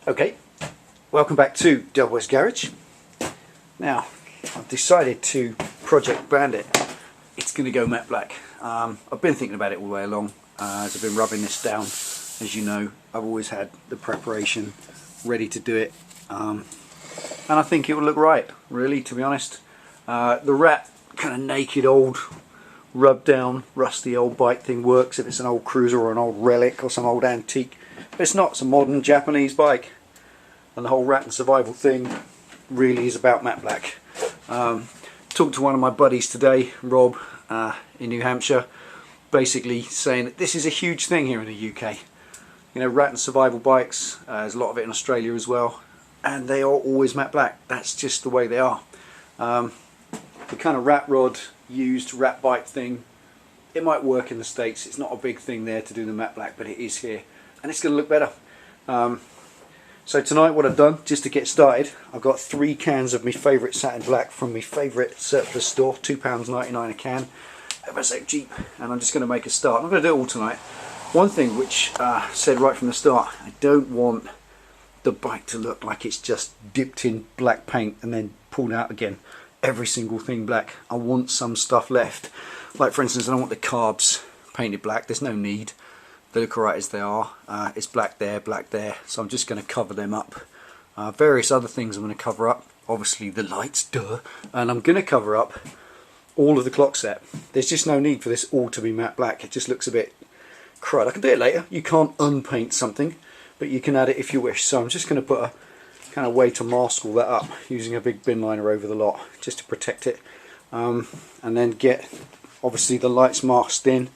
Okay, welcome back to Delboy's Garage. Now, I've decided to project Bandit. It's going to go matte black. I've been thinking about it all the way along as I've been rubbing this down. As you know, I've always had the preparation ready to do it, and I think it would look right, really, to be honest. The rat kind of naked old rub down rusty old bike thing works if it's an old cruiser or an old relic or some old antique. But it's not. It's a modern Japanese bike, and the whole rat and survival thing really is about matte black. Talked to one of my buddies today, Rob, in New Hampshire, basically saying that this is a huge thing here in the UK. You know, rat and survival bikes, there's a lot of it in Australia as well, and they are always matte black. That's just the way they are. The kind of rat rod used rat bike thing, it might work in the States. It's not a big thing there to do the matte black, but it is here, and it's going to look better. So tonight what I've done, just to get started, I've got 3 cans of my favourite satin black from my favourite surplus store, £2.99 a can, ever so cheap, and I'm just going to make a start. I'm going to do it all tonight. One thing which I said right from the start, I don't want the bike to look like it's just dipped in black paint and then pulled out again. Every single thing black. I want some stuff left. Like for instance, I don't want the carbs painted black, there's no need. They look alright as they are. It's black there, so I'm just going to cover them up. Various other things I'm going to cover up. Obviously the lights, duh. And I'm going to cover up all of the clock set. There's just no need for this all to be matte black. It just looks a bit crud. I can do it later. You can't unpaint something, but you can add it if you wish. So I'm just going to put a kind of way to mask all that up using a big bin liner over the lot just to protect it. And then get obviously the lights masked in.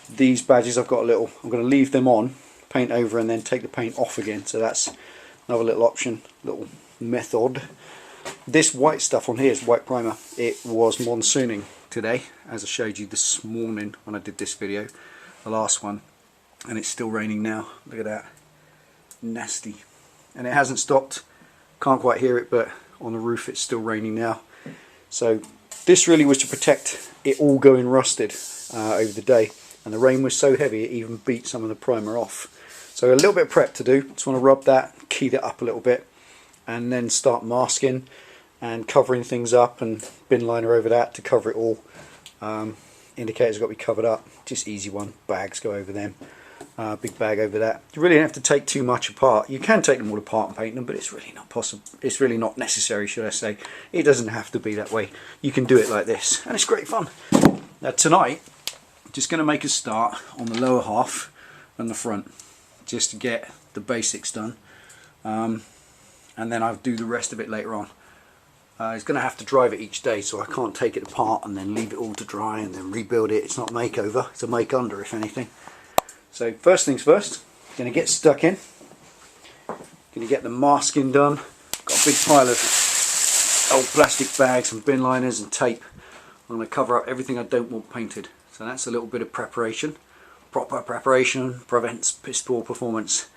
These badges I've got a little, I'm going to leave them on, paint over, and then take the paint off again. So that's another little option, little method. This white stuff on here is white primer. It was monsooning today, as I showed you this morning when I did this video, the last one, and it's still raining now. Look at that, nasty. And it hasn't stopped, can't quite hear it, but on the roof it's still raining now. So this really was to protect it all going rusted over the day. And the rain was so heavy it even beat some of the primer off. So a little bit of prep to do. Just want to rub that, key that up a little bit, and then start masking and covering things up, and bin liner over that to cover it all. Indicators have got to be covered up. Just easy one. Bags go over them. Big bag over that. You really don't have to take too much apart. You can take them all apart and paint them, but it's really not possible. It's really not necessary, should I say. It doesn't have to be that way. You can do it like this, and it's great fun. Now tonight, just going to make a start on the lower half and the front, just to get the basics done, and then I'll do the rest of it later on. It's going to have to drive it each day, so I can't take it apart and then leave it all to dry and then rebuild it. It's not a makeover, it's a make under if anything. So first things first, going to get stuck in, going to get the masking done. Got a big pile of old plastic bags and bin liners and tape. I'm going to cover up everything I don't want painted. So that's a little bit of preparation. Proper preparation prevents piss poor performance.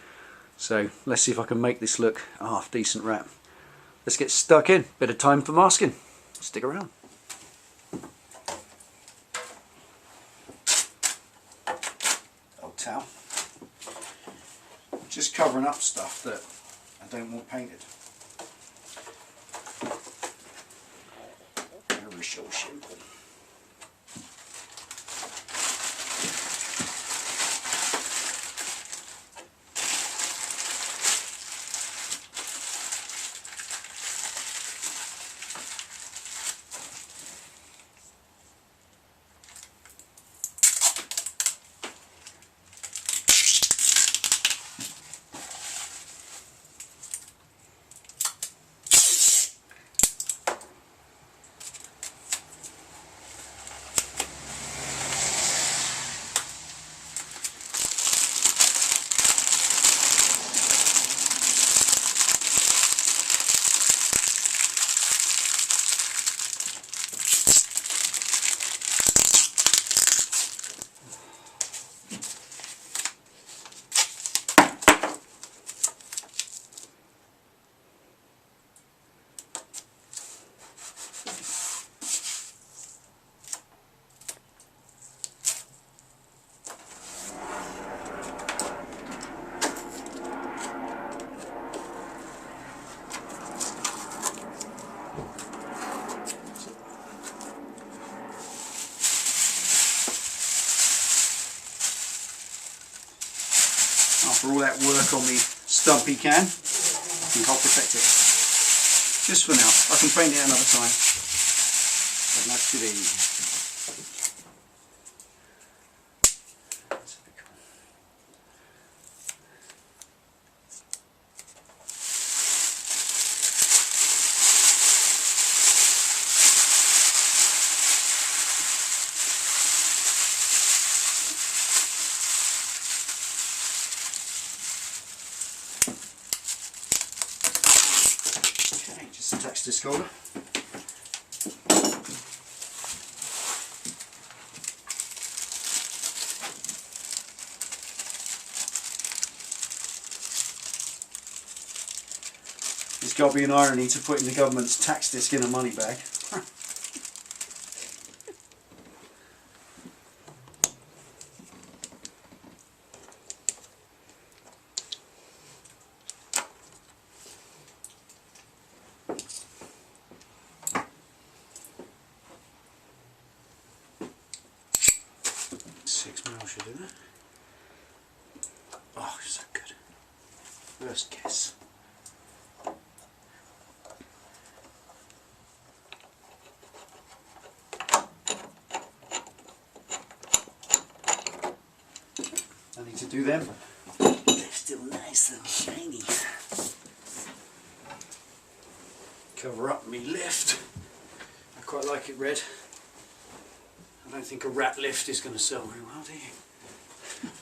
So let's see if I can make this look a half decent wrap. Let's get stuck in. Bit of time for masking. Stick around. Old towel. Just covering up stuff that I don't want painted. Very short simple. After all that work on the stumpy can, I can help protect it. Just for now. I can paint it another time. But not today. Just attach this holder. There's got to be an irony to putting the government's tax disc in a money bag. Should do that. Oh, so good. First kiss. I need to do them. They're still nice and shiny. Cover up me lift. I quite like it red. I don't think a rat lift is going to sell very well, do you?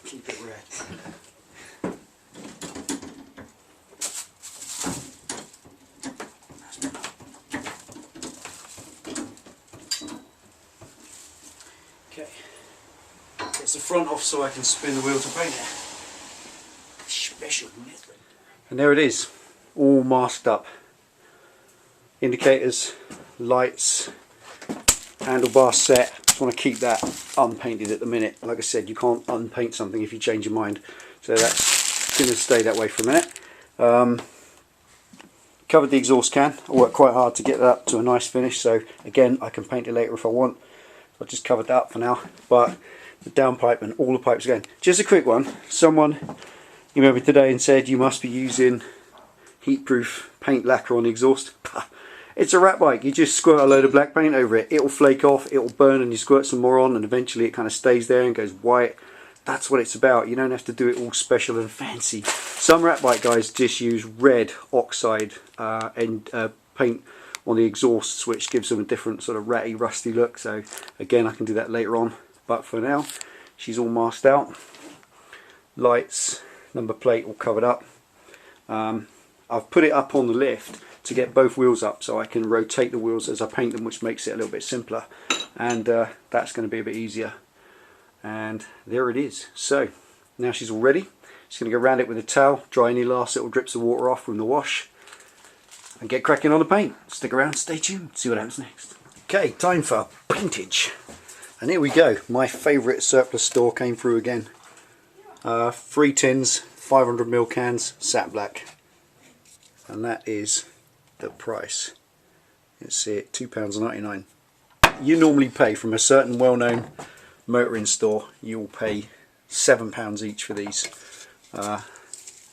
Keep it red. Okay. Gets the front off so I can spin the wheel to paint it. Special method. And there it is, all masked up. Indicators, lights, handlebar set. Just want to keep that unpainted at the minute. Like I said, you can't unpaint something if you change your mind, so that's going to stay that way for a minute. Covered the exhaust can. I worked quite hard to get that up to a nice finish, so again I can paint it later if I want. I've just covered that up for now, but the downpipe and all the pipes again. Just a quick one. Someone emailed me today and said you must be using heat-proof paint lacquer on the exhaust. It's a rat bike. You just squirt a load of black paint over it. It'll flake off, it'll burn, and you squirt some more on, and eventually it kind of stays there and goes white. That's what it's about. You don't have to do it all special and fancy. Some rat bike guys just use red oxide and paint on the exhausts, which gives them a different sort of ratty, rusty look. So again, I can do that later on. But for now, she's all masked out. Lights, number plate all covered up. I've put it up on the lift to get both wheels up so I can rotate the wheels as I paint them, which makes it a little bit simpler, and that's going to be a bit easier. And there it is. So now she's all ready. Just going to go around it with a towel, dry any last little drips of water off from the wash, and get cracking on the paint. Stick around, stay tuned, see what happens next. Okay, time for paintage. And here we go. My favourite surplus store came through again. 3 tins, 500ml cans, satin black. And that is the price. Let's see it, £2.99. You normally pay from a certain well-known motoring store, you'll pay £7 each for these,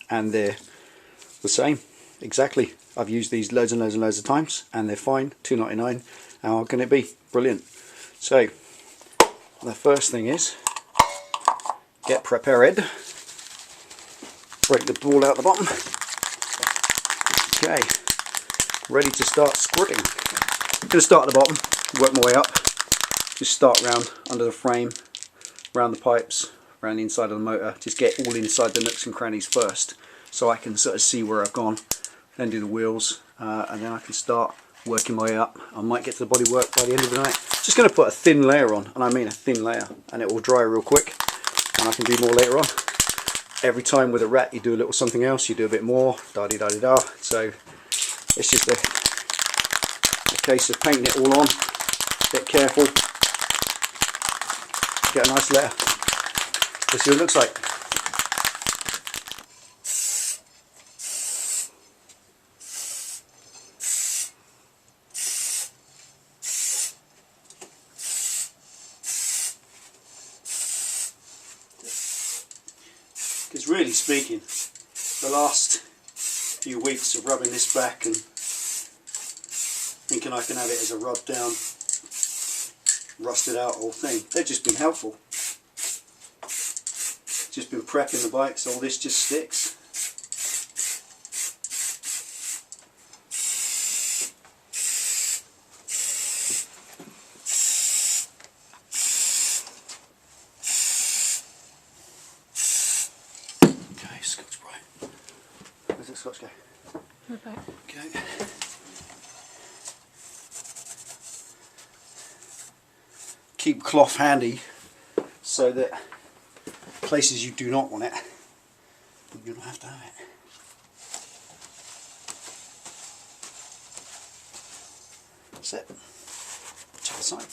and they're the same exactly. I've used these loads and loads and loads of times, and they're fine. £2.99. How can it be? Brilliant. So the first thing is get prepared. Break the ball out the bottom. Okay, ready to start squirting. I'm going to start at the bottom, work my way up. Just start round under the frame, round the pipes, around the inside of the motor. Just get all inside the nooks and crannies first, so I can sort of see where I've gone. Then do the wheels, and then I can start working my way up. I might get to the bodywork by the end of the night. Just going to put a thin layer on, and I mean a thin layer, and it will dry real quick, and I can do more later on. Every time with a rat you do a little something else, you do a bit more, da-di-da-di-da. So it's just a case of painting it all on, a bit careful, get a nice layer. Let's see what it looks like. Because really speaking, the last few weeks of rubbing this back and thinking I can have it as a rub down, rusted out old thing, they've just been helpful. Just been prepping the bike so all this just sticks. Okay, Scotch Brite. Where's the Scotch go? Right back. Okay. Keep cloth handy so that places you do not want it, you don't have to have it. That's it. To the side.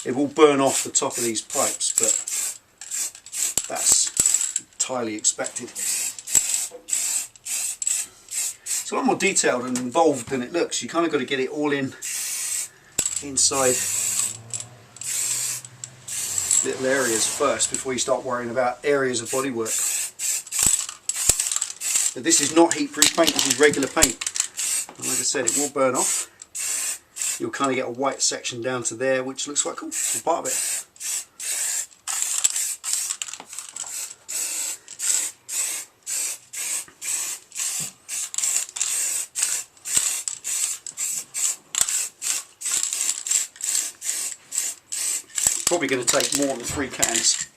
It will burn off the top of these pipes, but that's entirely expected. It's a lot more detailed and involved than it looks. You kind of got to get it all in inside little areas first before you start worrying about areas of bodywork. But this is not heat-proof paint, this is regular paint. And like I said, it will burn off. You'll kind of get a white section down to there, which looks quite cool. It's part of it. Probably going to take more than 3 cans,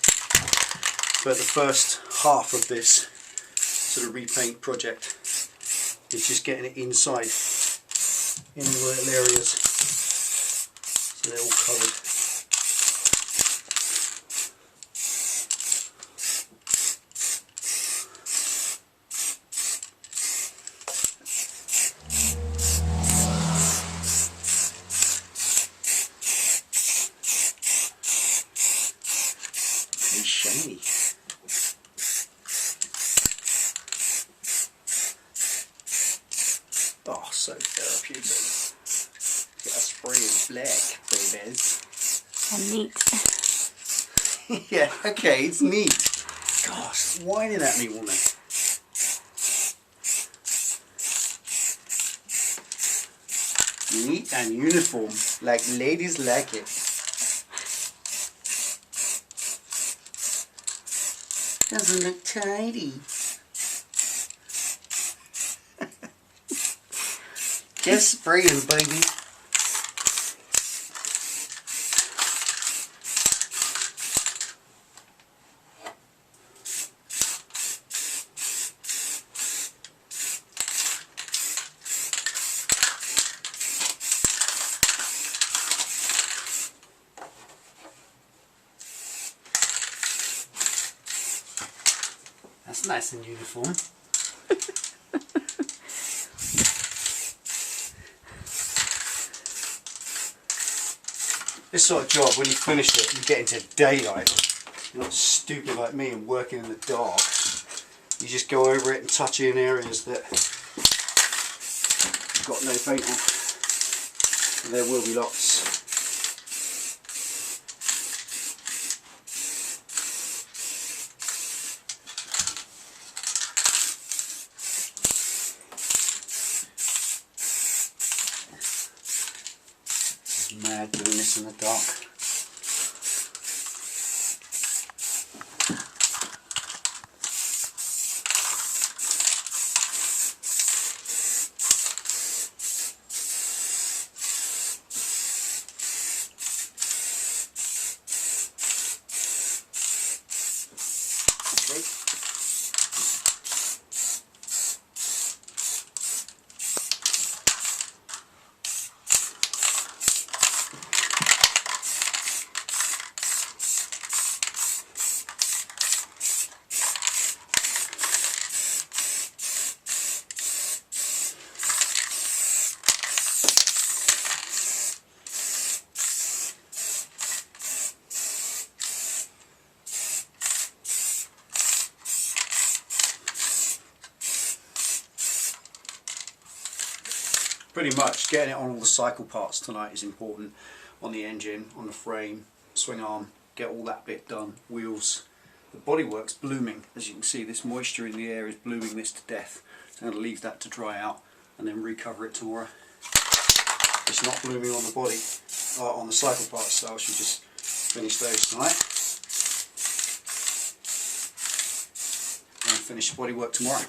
but the first half of this sort of repaint project is just getting it inside in the little areas so they're all covered. And shiny. Oh, so therapeutic. Get a spray of black, babies. And neat. Yeah, okay, it's neat. Gosh, whining at me, woman. Neat and uniform, like ladies like it. Doesn't look tidy. Just spraying, baby. That's nice and uniform. This sort of job, when you finish it, you get into daylight. You're not stupid like me and working in the dark. You just go over it and touch in areas that you've got no paint on. And there will be lots. Mad doing this in the dark. Okay. pretty much getting it on all the cycle parts tonight is important. On the engine, on the frame, swing arm, get all that bit done. Wheels. The bodywork's blooming. As you can see, this moisture in the air is blooming this to death. So I'm going to leave that to dry out and then recover it tomorrow. It's not blooming on the body, on the cycle parts, so I should just finish those tonight. And finish the bodywork tomorrow.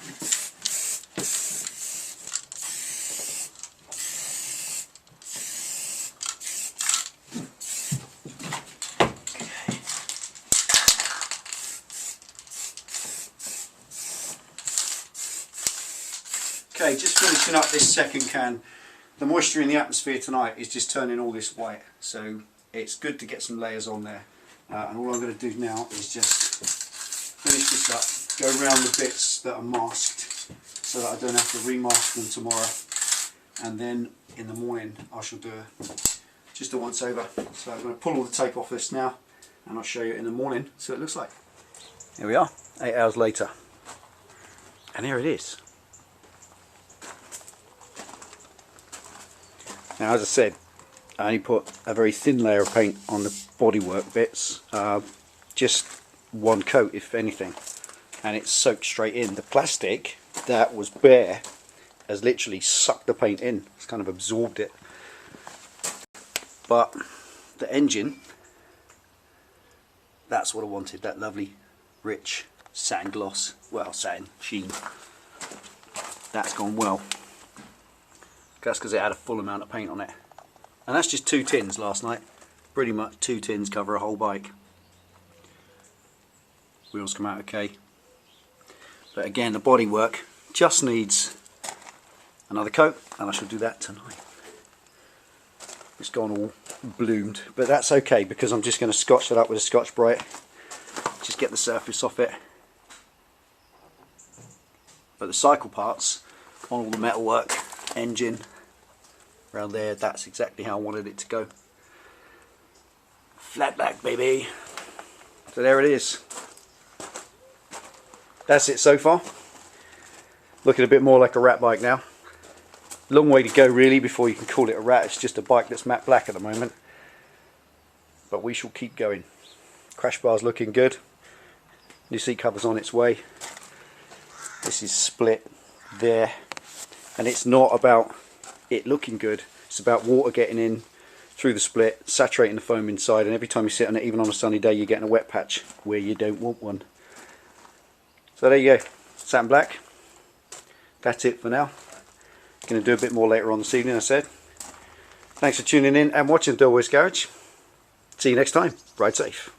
Okay, just finishing up this second can. The moisture in the atmosphere tonight is just turning all this white, so it's good to get some layers on there. And all I'm going to do now is just finish this up, go around the bits that are masked so that I don't have to remask them tomorrow. And then in the morning I shall do just a once over. So I'm going to pull all the tape off this now and I'll show you in the morning so it looks like. Here we are, 8 hours later. And here it is. Now, as I said, I only put a very thin layer of paint on the bodywork bits, just one coat if anything, and it's soaked straight in. The plastic that was bare has literally sucked the paint in, it's kind of absorbed it. But the engine, that's what I wanted, that lovely rich satin gloss, well, satin sheen. That's gone well. That's because it had a full amount of paint on it. And that's just 2 tins last night. Pretty much 2 tins cover a whole bike. Wheels come out okay. But again, the bodywork just needs another coat, and I shall do that tonight. It's gone all bloomed, but that's okay because I'm just going to scotch that up with a Scotch Brite. Just get the surface off it. But the cycle parts on all the metalwork, engine, around there, that's exactly how I wanted it to go. Flat black, baby. So there it is. That's it so far. Looking a bit more like a rat bike now. Long way to go really before you can call it a rat. It's just a bike that's matte black at the moment. But we shall keep going. Crash bar's looking good. New seat cover's on its way. This is split there. And it's not about it looking good, it's about water getting in through the split, saturating the foam inside, and every time you sit on it, even on a sunny day, you're getting a wet patch where you don't want one. So there you go, satin black. That's it for now. Going to do a bit more later on this evening, I said. Thanks for tuning in and watching Delboy's Garage. See you next time. Ride safe.